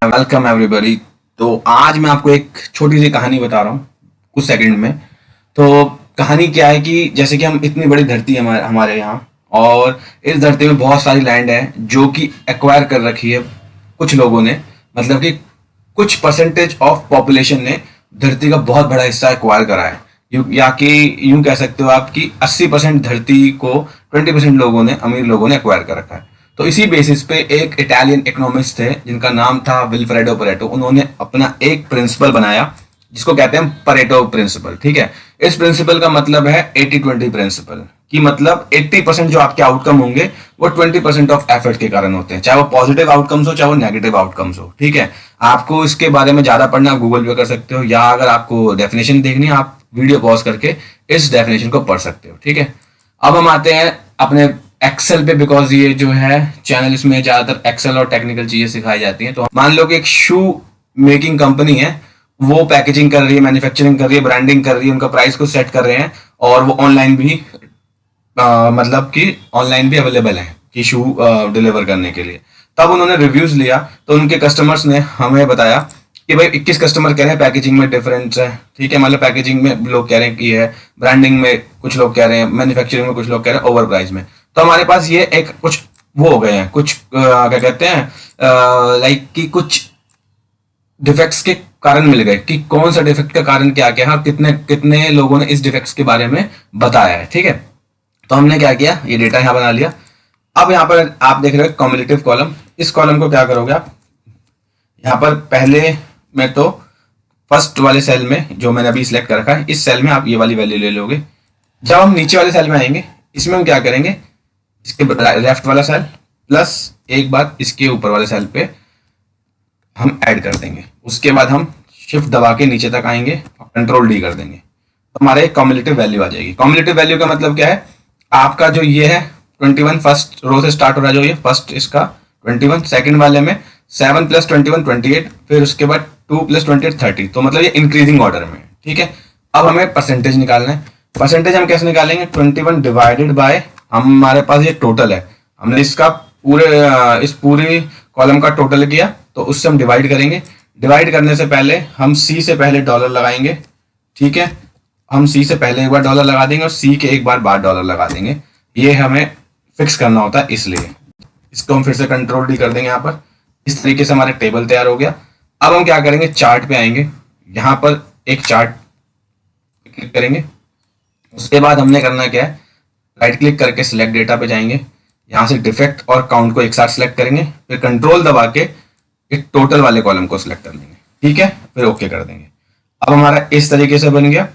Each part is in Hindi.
Welcome everybody. तो आज मैं आपको एक छोटी सी कहानी बता रहा हूँ कुछ सेकंड में। तो कहानी क्या है कि जैसे कि हम इतनी बड़ी धरती है हमारे यहाँ, और इस धरती में बहुत सारी लैंड है जो कि एक्वायर कर रखी है कुछ लोगों ने। मतलब कि कुछ परसेंटेज ऑफ पॉपुलेशन ने धरती का बहुत बड़ा हिस्सा एक्वायर करा है। या कि यूं कह सकते हो आप कि 80% धरती को 20% लोगों ने, अमीर लोगों ने एक्वायर कर रखा है। तो इसी बेसिस पे एक इटालियन इकोनॉमिस्ट थे जिनका नाम था विल्फ्रेडो परेटो। उन्होंने अपना एक प्रिंसिपल बनाया जिसको कहते हैं परेटो प्रिंसिपल। ठीक है, इस प्रिंसिपल का मतलब है 80-20 प्रिंसिपल, कि मतलब 80% जो आपके आउटकम होंगे वो 20% ऑफ एफर्ट के कारण होते हैं, चाहे वो पॉजिटिव आउटकम्स हो चाहे वो नेगेटिव आउटकम्स हो। ठीक है, आपको इसके बारे में ज्यादा पढ़ना आप गूगल पे कर सकते हो, या अगर आपको डेफिनेशन देखनी है आप वीडियो पॉज करके इस डेफिनेशन को पढ़ सकते हो। ठीक है, अब हम आते हैं अपने एक्सेल पे, बिकॉज ये जो है चैनल, इसमें ज्यादातर एक्सेल और टेक्निकल चीजें सिखाई जाती हैं। तो मान लो कि एक शू मेकिंग कंपनी है, वो पैकेजिंग कर रही है, मैन्युफैक्चरिंग कर रही है, ब्रांडिंग कर रही है, उनका प्राइस को सेट कर रहे हैं, और वो ऑनलाइन भी मतलब कि ऑनलाइन भी अवेलेबल है कि शू डिलीवर करने के लिए। तब उन्होंने रिव्यूज लिया तो उनके कस्टमर्स ने हमें बताया कि भाई 21 कस्टमर कह रहे हैं पैकेजिंग में डिफरेंस है। ठीक है, मतलब पैकेजिंग में लोग कह रहे हैं कि है, ब्रांडिंग में कुछ लोग कह रहे हैं, मैन्युफैक्चरिंग में कुछ लोग कह रहे हैं ओवर प्राइस में। तो हमारे पास ये एक कुछ वो हो गए हैं, कुछ क्या कहते हैं, लाइक कि कुछ डिफेक्ट्स के कारण मिल गए कि कौन सा डिफेक्ट का कारण क्या क्या है, कितने कितने लोगों ने इस डिफेक्ट्स के बारे में बताया है। ठीक है, तो हमने क्या किया, ये डेटा यहाँ बना लिया। अब यहाँ पर आप देख रहे हो कॉम्युलेटिव कॉलम। इस कॉलम को क्या करोगे आप, यहाँ पर पहले में तो फर्स्ट वाले सेल में जो मैंने अभी सिलेक्ट कर रखा है, इस सेल में आप ये वाली वैल्यू ले लोगे। जब हम नीचे वाले सेल में आएंगे, इसमें हम क्या करेंगे, इसके लेफ्ट वाला सेल प्लस एक बार इसके ऊपर वाले सेल पे हम ऐड कर देंगे। उसके बाद हम शिफ्ट दबा के नीचे तक आएंगे और कंट्रोल डी कर देंगे, तो हमारे एक कॉम्युलेटिव वैल्यू आ जाएगी। कॉम्युलेटिव वैल्यू का मतलब क्या है, आपका जो ये है 21 फर्स्ट रो से स्टार्ट हो रहा है, जो ये फर्स्ट इसका 21, सेकंड वाले में 7 + 21 28, फिर उसके बाद 2 + 28 30। तो मतलब ये इंक्रीजिंग ऑर्डर में। ठीक है, अब हमें परसेंटेज निकालना है। परसेंटेज हम कैसे निकालेंगे, 21 डिवाइडेड बाय, हमारे पास ये टोटल है, हमने इसका इस पूरे कॉलम का टोटल किया, तो उससे हम डिवाइड करेंगे। डिवाइड करने से पहले हम सी से पहले डॉलर लगाएंगे। ठीक है, हम सी से पहले एक बार डॉलर लगा देंगे और सी के एक बार बाद डॉलर लगा देंगे। ये हमें फिक्स करना होता है, इसलिए इसको हम फिर से कंट्रोल डी कर देंगे। यहाँ पर इस तरीके से हमारे टेबल तैयार हो गया। अब हम क्या करेंगे, चार्ट पे आएंगे, यहाँ पर एक चार्ट क्लिक करेंगे। उसके बाद हमने करना क्या है, राइट क्लिक करके सिलेक्ट डेटा पे जाएंगे, यहाँ से डिफेक्ट और काउंट को एक साथ सिलेक्ट करेंगे, फिर कंट्रोल दबा के एक टोटल वाले कॉलम को सिलेक्ट कर लेंगे। ठीक है, फिर ओके कर देंगे। अब हमारा इस तरीके से बन गया।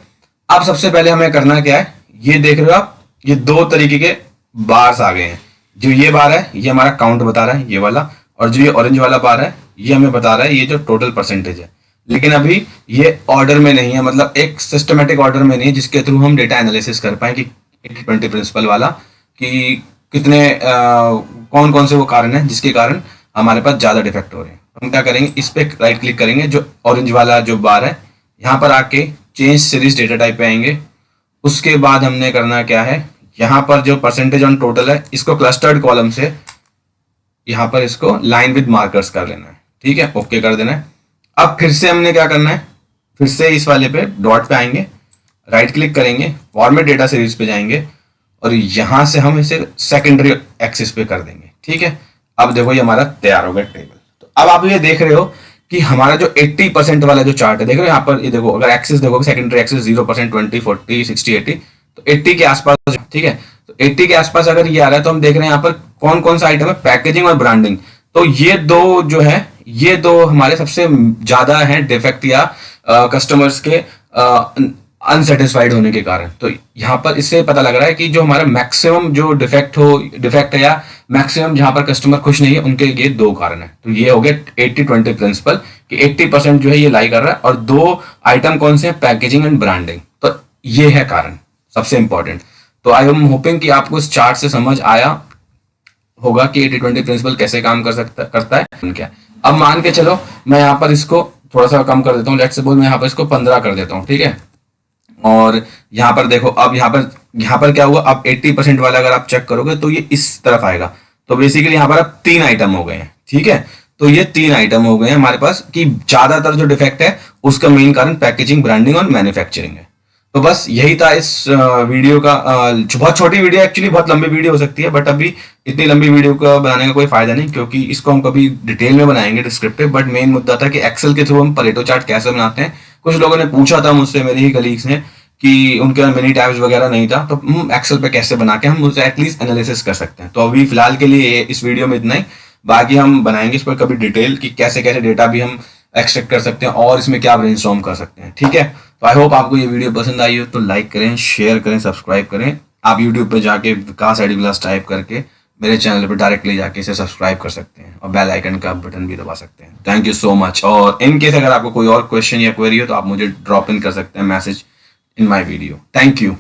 अब सबसे पहले हमें करना क्या है, ये देख रहे हो आप, ये दो तरीके के बार्स आ गए हैं। जो ये बार है ये हमारा काउंट बता रहा है, ये वाला, और जो ये ऑरेंज वाला बार है ये हमें बता रहा है ये जो टोटल परसेंटेज है। लेकिन अभी ये ऑर्डर में नहीं है, मतलब एक सिस्टमेटिक ऑर्डर में नहीं है जिसके थ्रू हम डेटा एनालिसिस कर पाए कि 80-20 प्रिंसिपल वाला, कि कितने कौन कौन से वो कारण है जिसके कारण हमारे पास ज्यादा डिफेक्ट हो रहे हैं। हम क्या करेंगे, इस पे राइट क्लिक करेंगे, जो ऑरेंज वाला जो बार है, यहाँ पर आके चेंज सीरीज डेटा टाइप पे आएंगे। उसके बाद हमने करना क्या है, यहाँ पर जो परसेंटेज ऑन टोटल है इसको क्लस्टर्ड कॉलम से यहाँ पर इसको लाइन विद मार्कर्स कर लेना है। ठीक है, ओके कर देना है। अब फिर से हमने क्या करना है, फिर से इस वाले पे डॉट पे आएंगे, राइट क्लिक करेंगे, फॉर्मेट डेटा सीरीज पे जाएंगे, और यहाँ से हम इसे सेकेंडरी एक्सिस पे कर देंगे। ठीक है, अब देखो ये हमारा तैयार हो गया टेबल। तो अब आप ये देख रहे हो कि हमारा जो 80% वाला जो चार्ट है, देख रहे हो यहाँ पर, ये देखो, अगर एक्सिस देखोगे सेकेंडरी एक्सिस 0%, 20, 40, 60, 80, तो 80 के आसपास। ठीक है, तो 80 के आसपास अगर ये आ रहा है तो हम देख रहे हैं यहाँ पर कौन कौन सा आइटम है, पैकेजिंग और ब्रांडिंग। तो ये दो जो है, ये दो हमारे सबसे ज्यादा है डिफेक्ट या कस्टमर्स के अनसेटिस्फाइड होने के कारण। तो यहाँ पर इससे पता लग रहा है कि जो हमारा मैक्सिमम जो डिफेक्ट है या मैक्सिमम जहां पर कस्टमर खुश नहीं है, उनके ये दो कारण है। तो ये हो गया 80-20 प्रिंसिपल, कि 80% जो है ये लाई कर रहा है, और दो आइटम कौन से हैं, पैकेजिंग एंड ब्रांडिंग। तो ये है कारण सबसे इंपॉर्टेंट। तो आई एम होपिंग कि आपको इस चार्ट से समझ आया होगा कि 80-20 प्रिंसिपल कैसे काम करता है क्या। अब मान के चलो मैं यहाँ पर इसको थोड़ा सा कम कर देता हूँ, लेट्स सपोज मैं यहाँ पर इसको 15 कर देता हूँ। ठीक है, और यहाँ पर देखो, अब यहाँ पर क्या हुआ, अब 80% वाला अगर आप चेक करोगे तो ये इस तरफ आएगा। तो बेसिकली यहाँ पर अब 3 आइटम हो गए हैं। ठीक है, तो ये 3 आइटम हो गए हैं हमारे पास कि ज्यादातर जो डिफेक्ट है उसका मेन कारण पैकेजिंग, ब्रांडिंग और मैन्युफैक्चरिंग है। तो बस यही था इस वीडियो का। बहुत छोटी वीडियो, एक्चुअली बहुत लंबी वीडियो हो सकती है, बट अभी इतनी लंबी वीडियो का बनाने का कोई फायदा नहीं, क्योंकि इसको हम कभी डिटेल में बनाएंगे डिस्क्रिप्टिव। बट मेन मुद्दा था कि एक्सेल के थ्रू हम परेटो चार्ट कैसे बनाते हैं। कुछ लोगों ने पूछा था मुझसे, मेरे ही कलीग्स ने, कि उनके मिनी टैब्स वगैरह नहीं था, तो हम एक्सेल पे कैसे बना के हम उसे एटलीस्ट एनालिसिस कर सकते हैं। तो अभी फिलहाल के लिए इस वीडियो में इतना ही। बाकी हम बनाएंगे इस पर कभी डिटेल कि कैसे कैसे डेटा भी हम एक्सट्रैक्ट कर सकते हैं और इसमें क्या ब्रेनस्टॉर्म कर सकते हैं। ठीक है, तो आई होप आपको ये वीडियो पसंद आई हो, तो लाइक करें, शेयर करें, सब्सक्राइब करें। आप यूट्यूब पे जाके विकास एडिक्लास टाइप करके मेरे चैनल पर डायरेक्टली जाके इसे सब्सक्राइब कर सकते हैं और बेल आइकन का बटन भी दबा सकते हैं। Thank you so much. और इन केस अगर आपको कोई और क्वेश्चन या क्वेरी हो तो आप मुझे ड्रॉप इन कर सकते हैं message in my video. Thank you.